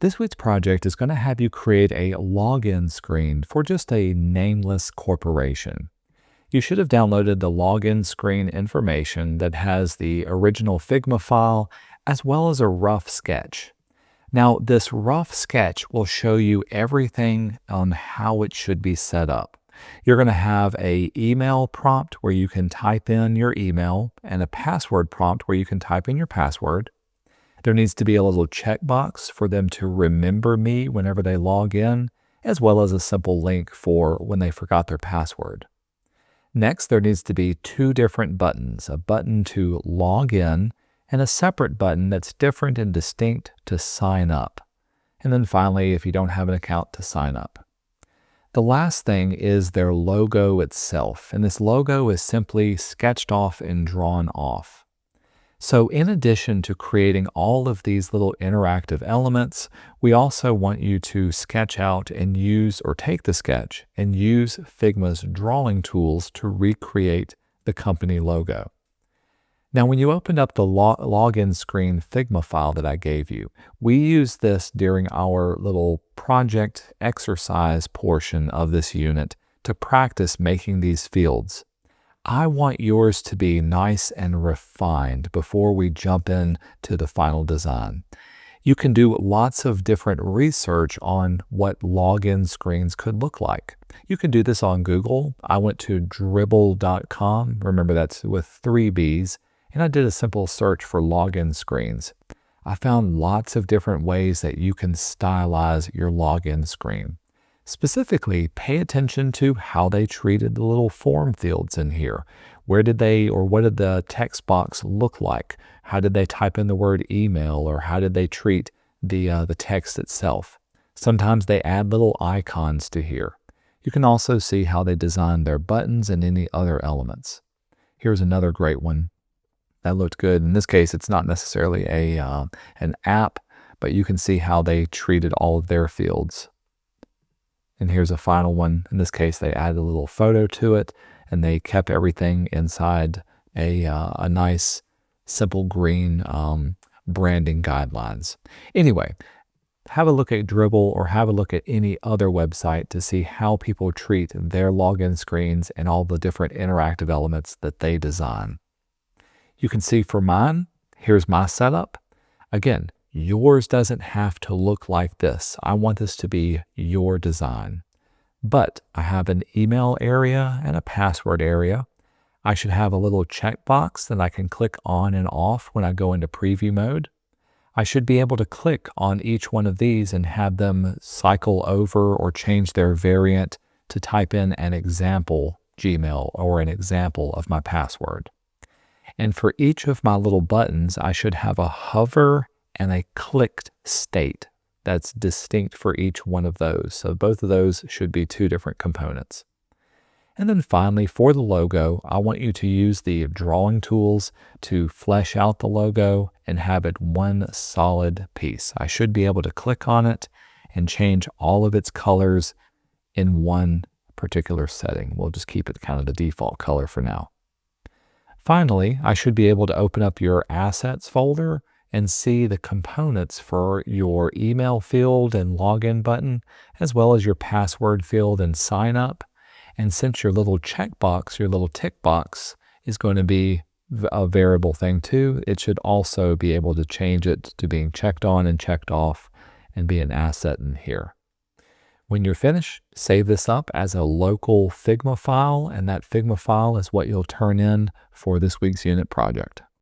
This week's project is going to have you create a login screen for just a nameless corporation. You should have downloaded the login screen information that has the original Figma file as well as a rough sketch. Now, this rough sketch will show you everything on how it should be set up. You're going to have an email prompt where you can type in your email and a password prompt where you can type in your password. There needs to be a little checkbox for them to remember me whenever they log in, as well as a simple link for when they forgot their password. Next, there needs to be two different buttons, a button to log in and a separate button that's different and distinct to sign up. And then finally, if you don't have an account, to sign up. The last thing is their logo itself, and this logo is simply sketched off and drawn off. So in addition to creating all of these little interactive elements, we also want you to sketch out and use, or take the sketch and use Figma's drawing tools to recreate the company logo. Now, when you opened up the login screen Figma file that I gave you, we used this during our little project exercise portion of this unit to practice making these fields. I want yours to be nice and refined before we jump into the final design. You can do lots of different research on what login screens could look like. You can do this on Google. I went to dribble.com. Remember, that's with 3 B's. And I did a simple search for login screens. I found lots of different ways that you can stylize your login screen. Specifically, pay attention to how they treated the little form fields in here. Where did they, or what did the text box look like? How did they type in the word email, or how did they treat the text itself? Sometimes they add little icons to here. You can also see how they designed their buttons and any other elements. Here's another great one. That looked good. In this case, it's not necessarily an app, but you can see how they treated all of their fields. And here's a final one. In this case, they added a little photo to it, and they kept everything inside a nice, simple green branding guidelines. Anyway, have a look at Dribbble or have a look at any other website to see how people treat their login screens and all the different interactive elements that they design. You can see for mine, here's my setup. Again, yours doesn't have to look like this. I want this to be your design. But I have an email area and a password area. I should have a little checkbox that I can click on and off when I go into preview mode. I should be able to click on each one of these and have them cycle over or change their variant to type in an example Gmail or an example of my password. And for each of my little buttons, I should have a hover and a clicked state that's distinct for each one of those. So both of those should be two different components. And then finally, for the logo, I want you to use the drawing tools to flesh out the logo and have it one solid piece. I should be able to click on it and change all of its colors in one particular setting. We'll just keep it kind of the default color for now. Finally, I should be able to open up your assets folder and see the components for your email field and login button, as well as your password field and sign up. And since your little checkbox, your little tick box is going to be a variable thing too, it should also be able to change it to being checked on and checked off and be an asset in here. When you're finished, save this up as a local Figma file, and that Figma file is what you'll turn in for this week's unit project.